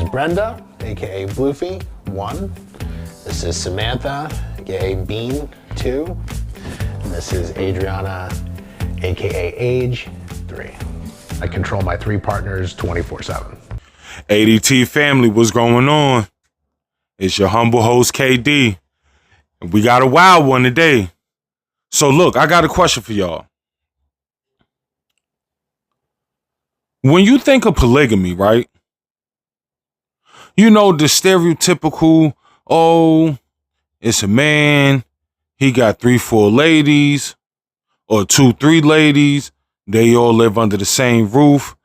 is Brenda, aka Bluefy 1. This is Samantha, aka Bean 2. And this is Adriana, aka Age 3. I control my 3 partners 24/7. ADT family, what's going on? It's your humble host, KD. We got a wild one today. So look, I got a question for y'all. When you think of polygamy, right? You know, the stereotypical, oh, it's a man, he got 3-4 ladies, or 2-3 ladies, they all live under the same roof.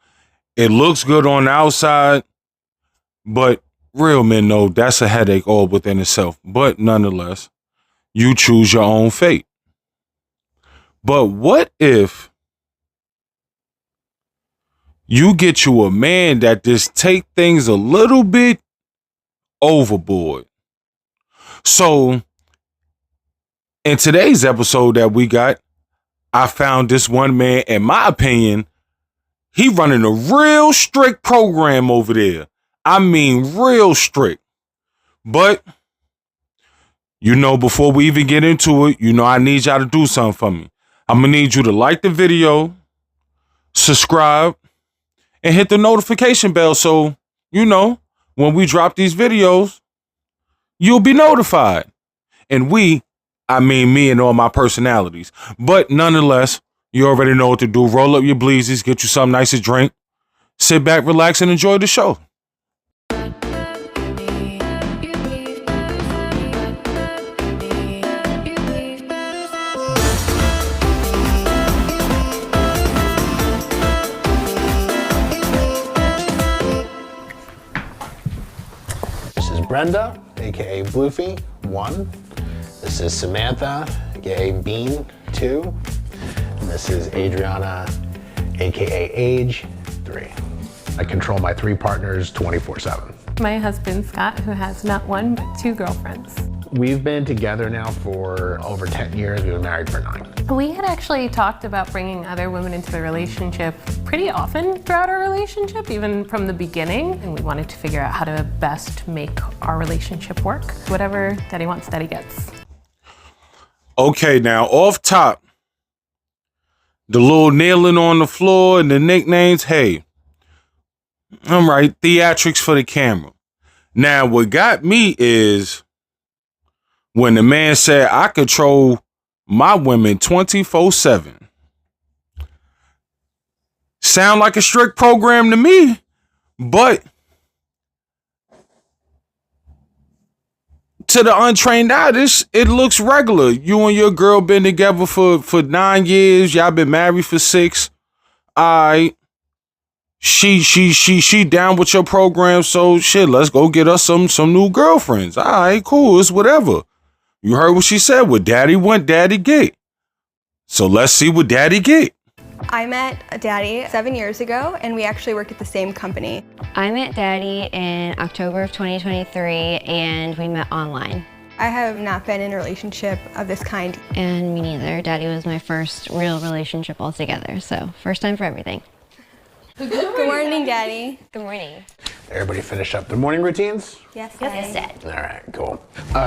It looks good on the outside, but real men know that's a headache all within itself. But nonetheless, you choose your own fate. But what if you get you a man that just take things a little bit overboard? So in today's episode that we got, I found this one man, in my opinion, he running a real strict program over there. I mean, real strict. But, you know, before we even get into it, you know, I need y'all to do something for me. I'm going to need you to like the video, subscribe, and hit the notification bell so, you know, when we drop these videos, you'll be notified. And I mean me and all my personalities. But nonetheless, you already know what to do. Roll up your bleezies, get you something nice to drink, sit back, relax, and enjoy the show. This is Brenda, aka Bluefy 1. This is Samantha, aka Bean 2. And this is Adriana, aka Age 3. I control my 3 partners 24/7. My husband, Scott, who has not 1, but 2 girlfriends. We've been together now for over 10 years. We've been married for 9. We had actually talked about bringing other women into the relationship pretty often throughout our relationship, even from the beginning. And we wanted to figure out how to best make our relationship work. Whatever Daddy wants, Daddy gets. Okay, now off top, the little kneeling on the floor and the nicknames, hey, all right, theatrics for the camera. Now, what got me is when the man said, I control my women 24/7. Sound like a strict program to me, but to the untrained eye, it looks regular. You and your girl been together for 9 years. Y'all been married for 6. She down with your program. So shit, let's go get us some new girlfriends. All right, cool. It's whatever. You heard what she said. What Daddy want, Daddy get. So let's see what Daddy get. I met Daddy 7 years ago, and we actually work at the same company. I met Daddy in October of 2023, and we met online. I have not been in a relationship of this kind. And me neither. Daddy was my first real relationship altogether, so first time for everything. Good morning, Daddy. Good morning. Everybody finish up their morning routines? Yes, Yes, Dad. All right, cool.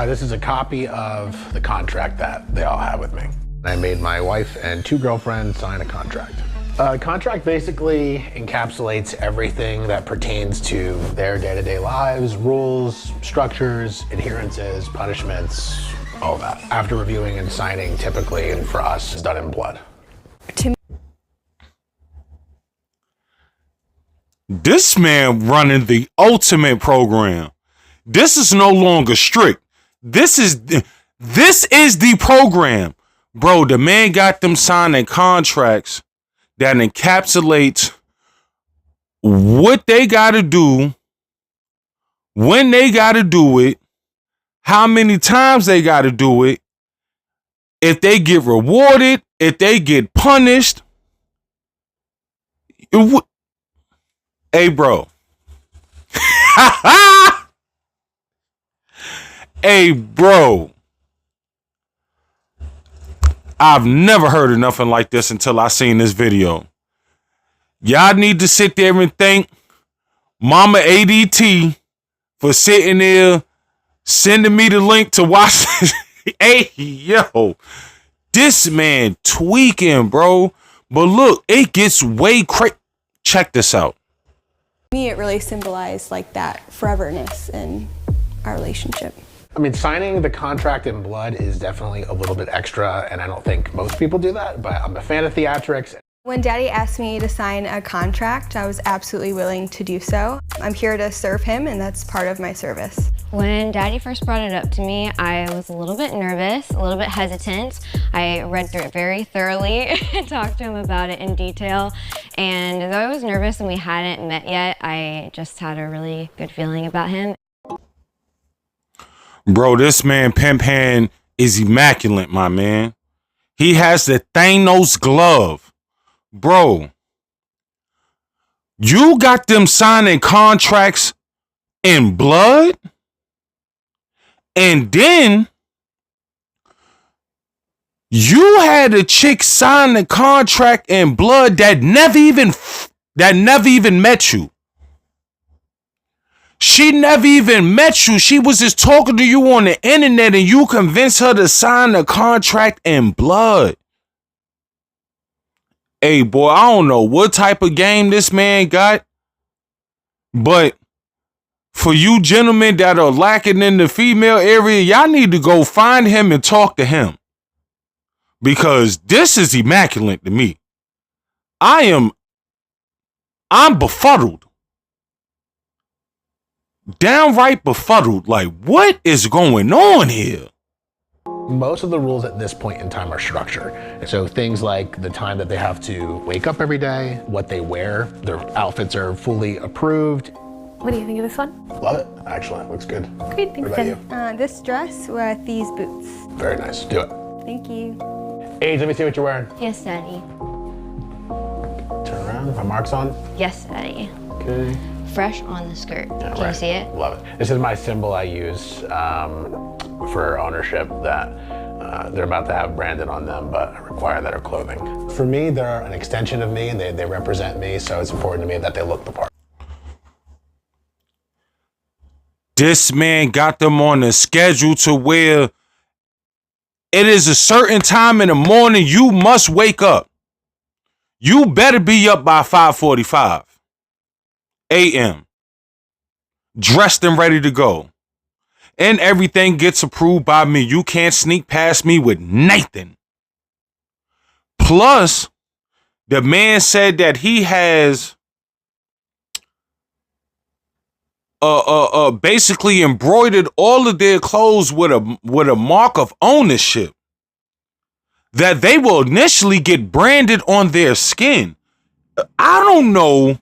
This is a copy of the contract that they all have with me. I made my wife and 2 girlfriends sign a contract. Contract basically encapsulates everything that pertains to their day-to-day lives, rules, structures, adherences, punishments, all of that. After reviewing and signing, typically, and for us, it's done in blood. This man running the ultimate program. This is no longer strict. This is the program. Bro, the man got them signing contracts that encapsulates what they got to do, when they got to do it, how many times they got to do it, if they get rewarded, if they get punished. Hey, bro. Hey, bro. I've never heard of nothing like this until I seen this video. Y'all need to sit there and think Mama ADT for sitting there, sending me the link to watch. Hey, yo, this man tweaking, bro. But look, it gets way crazy. Check this out. To me, it really symbolized like that foreverness in our relationship. I mean, signing the contract in blood is definitely a little bit extra, and I don't think most people do that, but I'm a fan of theatrics. When Daddy asked me to sign a contract, I was absolutely willing to do so. I'm here to serve him, and that's part of my service. When Daddy first brought it up to me, I was a little bit nervous, a little bit hesitant. I read through it very thoroughly and talked to him about it in detail. And though I was nervous and we hadn't met yet, I just had a really good feeling about him. Bro, this man Pimp Hand is immaculate, my man. He has the Thanos glove. Bro, you got them signing contracts in blood? And then you had a chick sign the contract in blood that never even met you. She never even met you. She was just talking to you on the internet and you convinced her to sign the contract in blood. Hey, boy, I don't know what type of game this man got, but for you gentlemen that are lacking in the female area, y'all need to go find him and talk to him. Because this is immaculate to me. I'm befuddled. Downright befuddled. Like, what is going on here? Most of the rules at this point in time are structured. So things like the time that they have to wake up every day, what they wear, their outfits are fully approved. What do you think of this one? Love it, actually, it looks good. Great, thanks, What about you? This dress with these boots. Very nice, do it. Thank you. Age, let me see what you're wearing. Yes, Daddy. Turn around, my mark's on. Yes, Daddy. Okay. Fresh on the skirt. Yeah, Can you see it? Love it. This is my symbol I use for ownership that they're about to have branded on them, but I require that are clothing. For me, they're an extension of me and they represent me, so it's important to me that they look the part. This man got them on a schedule to where it is a certain time in the morning you must wake up. You better be up by 5:45 a.m. dressed and ready to go. And everything gets approved by me. You can't sneak past me with nothing. Plus, the man said that he has basically embroidered all of their clothes with a mark of ownership that they will initially get branded on their skin. I don't know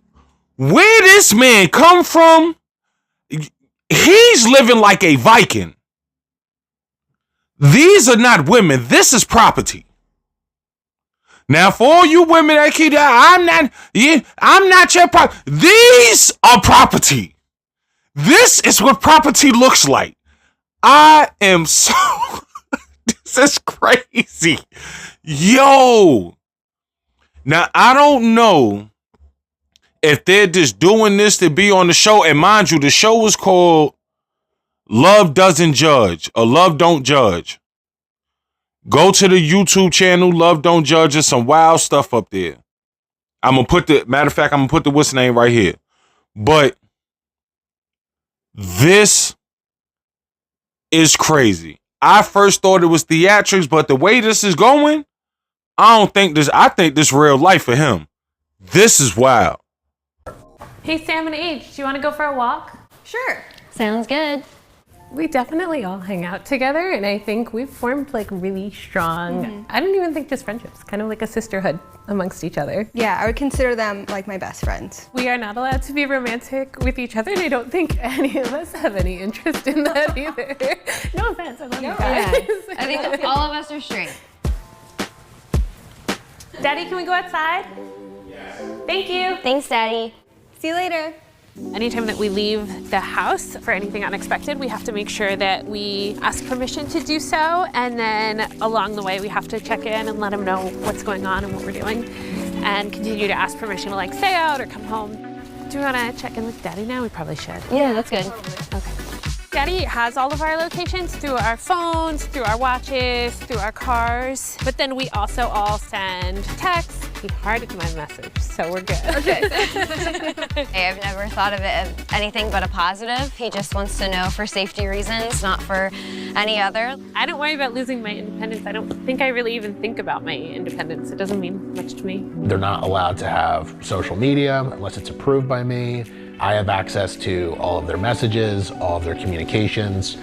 where this man come from. He's living like a Viking. These are not women. This is property. Now, for all you women that keep that, I'm not your property. These are property. This is what property looks like. I am so... This is crazy. Yo. Now, I don't know if they're just doing this to be on the show. And mind you, the show is called Love Doesn't Judge or Love Don't Judge. Go to the YouTube channel, Love Don't Judge. There's some wild stuff up there. I'm going to put the what's name right here. But this is crazy. I first thought it was theatrics, but the way this is going, I think this real life for him. This is wild. Hey, Sam and Age, do you want to go for a walk? Sure. Sounds good. We definitely all hang out together, and I think we've formed like really strong, I don't even think just friendships, kind of like a sisterhood amongst each other. Yeah, I would consider them like my best friends. We are not allowed to be romantic with each other, and I don't think any of us have any interest in that either. No offense, I love you guys. Yeah. I think all of us are straight. Daddy, can we go outside? Yes. Thank you. Thanks, Daddy. See you later. Anytime that we leave the house for anything unexpected, we have to make sure that we ask permission to do so. And then along the way, we have to check in and let them know what's going on and what we're doing and continue to ask permission to like stay out or come home. Do you want to check in with Daddy now? We probably should. Yeah, that's good. Okay. Daddy has all of our locations through our phones, through our watches, through our cars. But then we also all send texts. He hearted my message, so we're good. Okay. I've never thought of it as anything but a positive. He just wants to know for safety reasons, not for any other. I don't worry about losing my independence. I don't think I really even think about my independence. It doesn't mean much to me. They're not allowed to have social media unless it's approved by me. I have access to all of their messages, all of their communications.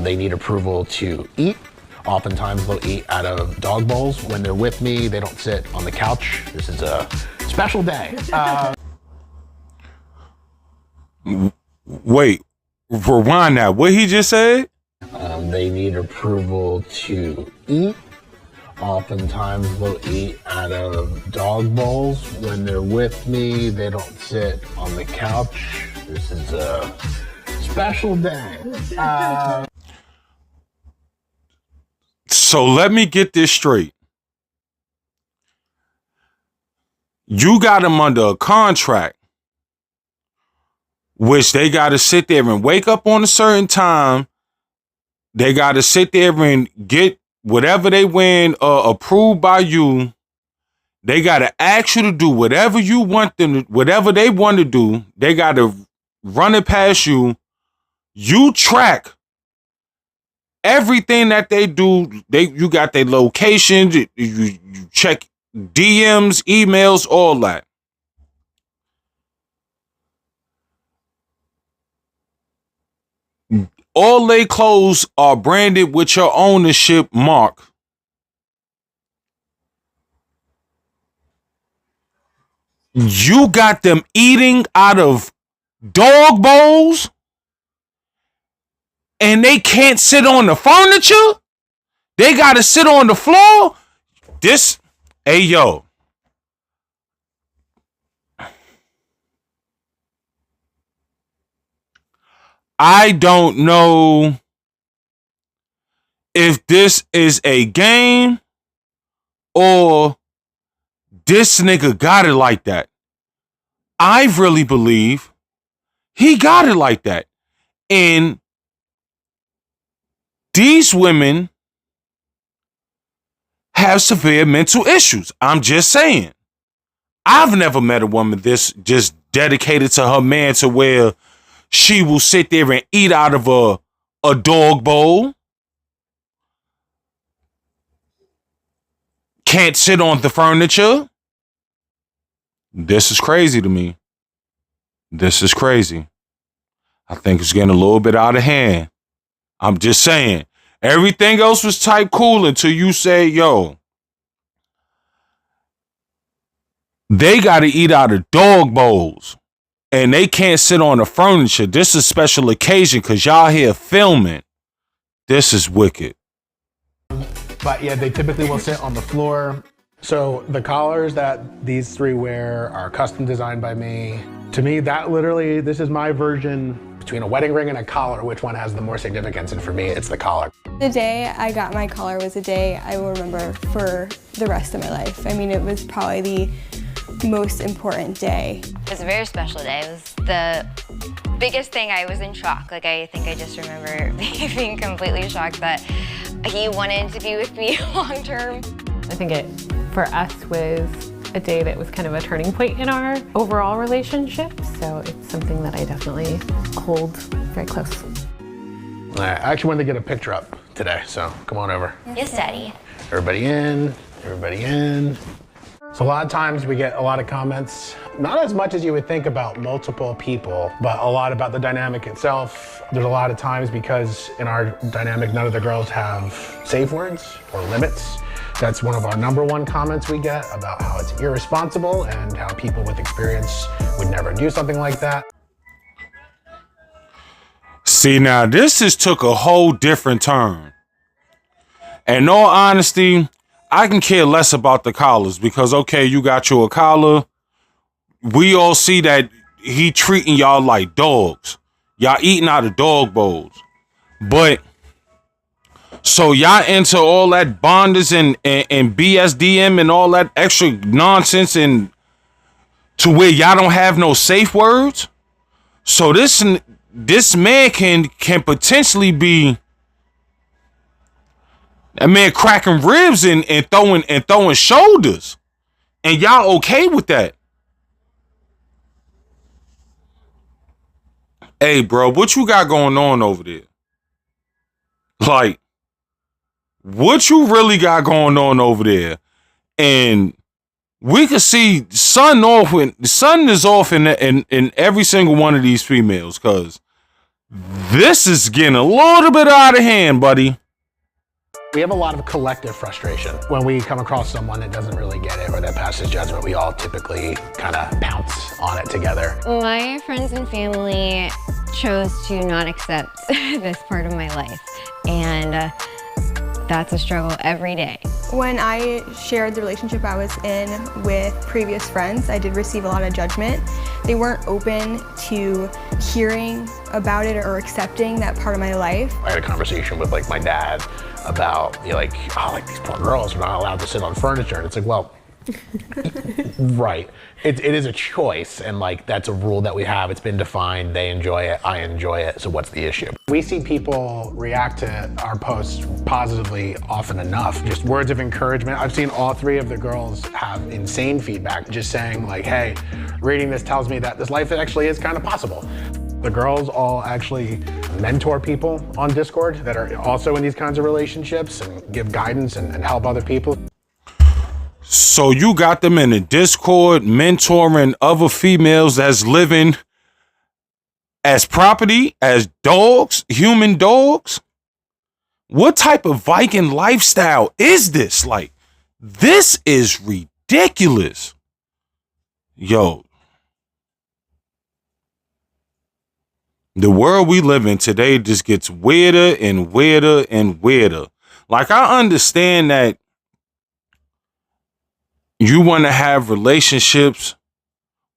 They need approval to eat. Oftentimes they'll eat out of dog bowls. When they're with me, they don't sit on the couch. This is a special day. Wait, rewind that. What he just said? They need approval to eat. Oftentimes they'll eat out of dog bowls. When they're with me, they don't sit on the couch. This is a special day. So let me get this straight. You got them under a contract, which they got to sit there and wake up on a certain time. They got to sit there and get whatever they win approved by you. They got to ask you to do whatever you want them to, whatever they want to do. They got to run it past you. You track everything that they do. You got their locations. You check DMs, emails, all that. All they clothes are branded with your ownership mark. You got them eating out of dog bowls and they can't sit on the furniture. They got to sit on the floor. Hey, yo. I don't know if this is a game or this nigga got it like that. I really believe he got it like that. And these women have severe mental issues. I'm just saying. I've never met a woman this just dedicated to her man to where she will sit there and eat out of a dog bowl. Can't sit on the furniture. This is crazy to me. This is crazy. I think it's getting a little bit out of hand. I'm just saying. Everything else was type cool until you say, yo, they got to eat out of dog bowls. And they can't sit on the furniture. This is a special occasion because y'all here filming. This is wicked. But yeah, they typically will sit on the floor. So the collars that these three wear are custom designed by me. To me, this is my version between a wedding ring and a collar. Which one has the more significance? And for me, it's the collar. The day I got my collar was a day I will remember for the rest of my life. I mean, it was probably the most important day. It was a very special day. It was the biggest thing. I was in shock. Like, I think I just remember being completely shocked that he wanted to be with me long term. I think it, for us, was a day that was kind of a turning point in our overall relationship. So it's something that I definitely hold very close. I actually wanted to get a picture up today, so come on over. Yes, Daddy. Everybody in, everybody in. So a lot of times we get a lot of comments, not as much as you would think about multiple people, but a lot about the dynamic itself. There's a lot of times because in our dynamic, none of the girls have safe words or limits. That's one of our #1 comments we get about how it's irresponsible and how people with experience would never do something like that. See, now this has took a whole different turn. In all honesty, I can care less about the collars because, okay, you got you a collar. We all see that he treating y'all like dogs. Y'all eating out of dog bowls. But, so y'all into all that bondage and BSDM and all that extra nonsense and to where y'all don't have no safe words. So this man can potentially be a man cracking ribs and throwing shoulders, and y'all okay with that? Hey, bro, what you got going on over there? Like, what you really got going on over there? And we can see Son is off in every single one of these females, because this is getting a little bit out of hand, buddy. We have a lot of collective frustration. When we come across someone that doesn't really get it or that passes judgment, we all typically kind of pounce on it together. My friends and family chose to not accept this part of my life, and that's a struggle every day. When I shared the relationship I was in with previous friends, I did receive a lot of judgment. They weren't open to hearing about it or accepting that part of my life. I had a conversation with like my dad about, you know, like, oh, like these poor girls are not allowed to sit on furniture. And it's like, well, right. It is a choice, and like that's a rule that we have. It's been defined. They enjoy it. I enjoy it. So what's the issue? We see people react to our posts positively often enough. Just words of encouragement. I've seen all three of the girls have insane feedback, just saying like, hey, reading this tells me that this life actually is kind of possible. The girls all actually mentor people on Discord that are also in these kinds of relationships and give guidance and help other people. So you got them in the Discord mentoring other females that's living as property, as dogs, human dogs? What type of Viking lifestyle is this? Like, this is ridiculous. Yo. The world we live in today just gets weirder and weirder and weirder. Like, I understand that you want to have relationships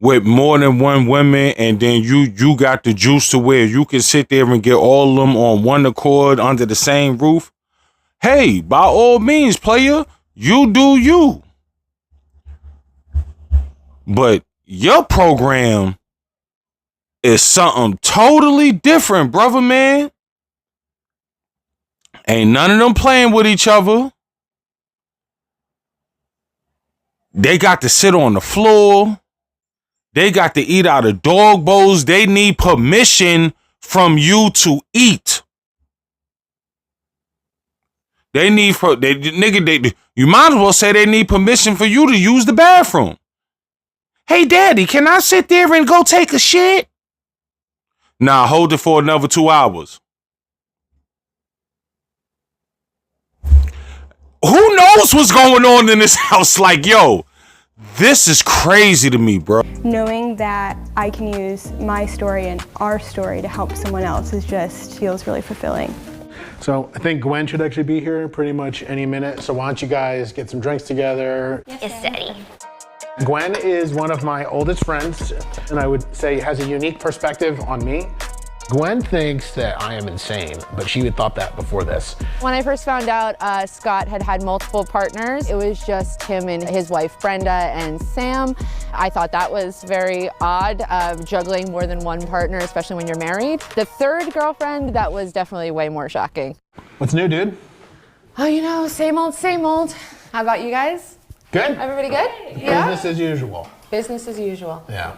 with more than one woman, and then you got the juice to where you can sit there and get all of them on one accord under the same roof. Hey, by all means, player, you do you. But your program is something totally different, brother, man. Ain't none of them playing with each other. They got to sit on the floor. They got to eat out of dog bowls. They need permission from you to eat. You might as well say they need permission for you to use the bathroom. Hey, daddy, can I sit there and go take a shit? Nah, hold it for another 2 hours. Who knows what's going on in this house? Like, yo, this is crazy to me, bro. Knowing that I can use my story and our story to help someone else feels really fulfilling. So I think Gwen should actually be here pretty much any minute. So why don't you guys get some drinks together? Yes, Daddy. Gwen is one of my oldest friends, and I would say has a unique perspective on me. Gwen thinks that I am insane, but she had thought that before this. When I first found out Scott had multiple partners, it was just him and his wife Brenda and Sam. I thought that was very odd, juggling more than one partner, especially when you're married. The third girlfriend, that was definitely way more shocking. What's new, dude? Oh, you know, same old, same old. How about you guys? Good. Everybody good? Yeah? Business as usual. Business as usual. Yeah.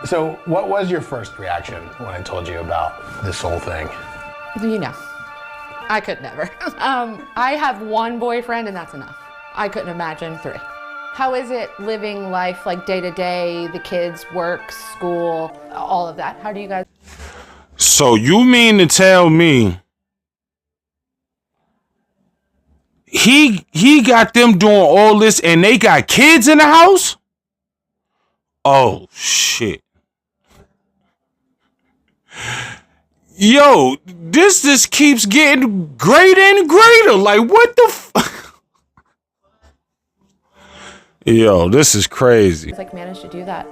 So what was your first reaction when I told you about this whole thing? You know, I could never. I have one boyfriend and that's enough. I couldn't imagine 3. How is it living life like day to day, the kids, work, school, all of that? How do you guys? So you mean to tell me he got them doing all this and they got kids in the house? Oh, shit. Yo, this just keeps getting greater and greater. Like, what the Yo, this is crazy. Like, managed to do that.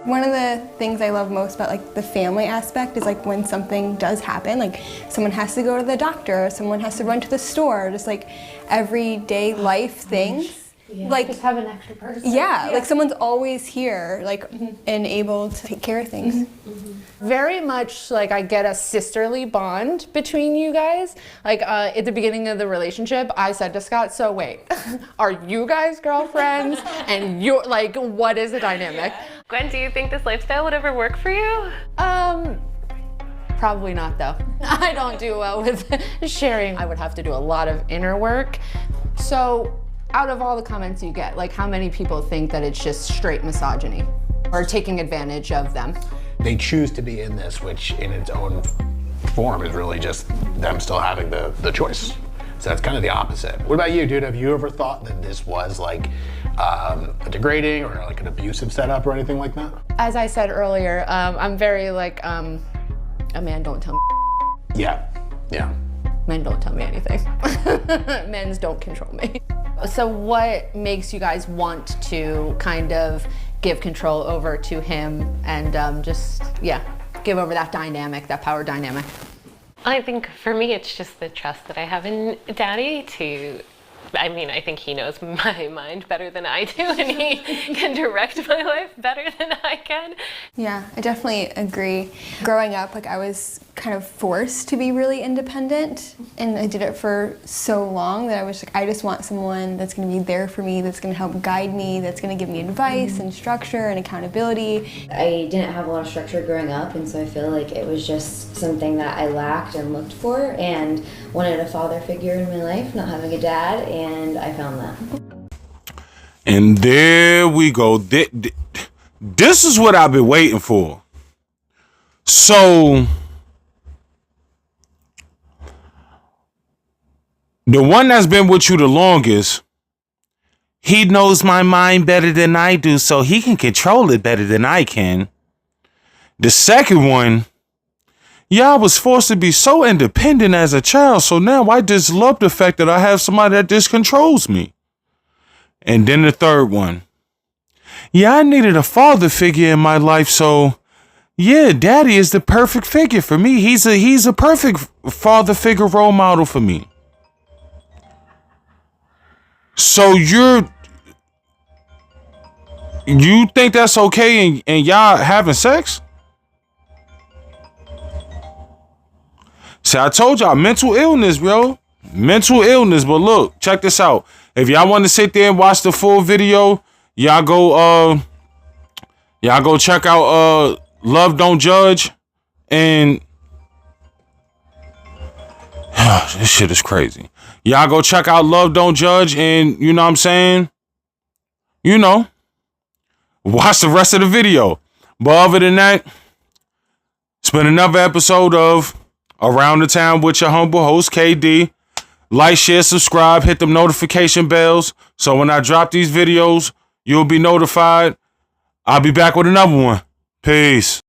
One of the things I love most about like the family aspect is like when something does happen, like someone has to go to the doctor, or someone has to run to the store, just like everyday life things. like just have an extra person. Yeah, like someone's always here, like and able to take care of things. Very much like I get a sisterly bond between you guys. Like at the beginning of the relationship, I said to Scott, so wait, are you guys girlfriends? And you're like, what is the dynamic? Gwen, do you think this lifestyle would ever work for you? Probably not though. I don't do well with sharing. I would have to do a lot of inner work. So out of all the comments you get, like how many people think that it's just straight misogyny or taking advantage of them? They choose to be in this, which in its own form is really just them still having the choice. So that's kind of the opposite. What about you, dude? Have you ever thought that this was like a degrading or like an abusive setup or anything like that? As I said earlier, I'm very like, a man don't tell me. Yeah, yeah. Men don't tell me anything. Men's don't control me. So what makes you guys want to kind of give control over to him and just, yeah, give over that dynamic, that power dynamic? I think for me, it's just the trust that I have in Daddy to, I mean, I think he knows my mind better than I do, and he can direct my life better than I can. Yeah, I definitely agree. Growing up, like I was kind of forced to be really independent, and I did it for so long that I was like, I just want someone that's going to be there for me, that's going to help guide me, that's going to give me advice and structure and accountability. I didn't have a lot of structure growing up, and so I feel like it was just something that I lacked and looked for, and wanted a father figure in my life, not having a dad, and I found that. And there we go. This is what I've been waiting for. So the one that's been with you the longest, he knows my mind better than I do, so he can control it better than I can. The second one, yeah, I was forced to be so independent as a child, so now I just love the fact that I have somebody that just controls me. And then the third one, yeah, I needed a father figure in my life, so yeah, Daddy is the perfect figure for me. He's a perfect father figure role model for me. So you think that's okay and y'all having sex? See, I told y'all, mental illness, bro. Mental illness, but look, check this out. If y'all want to sit there and watch the full video, y'all go check out Love Don't Judge. And this shit is crazy. Y'all go check out Love Don't Judge, and you know what I'm saying? You know, watch the rest of the video. But other than that, it's been another episode of Around the Town with your humble host, KD. Like, share, subscribe, hit them notification bells, so when I drop these videos, you'll be notified. I'll be back with another one. Peace.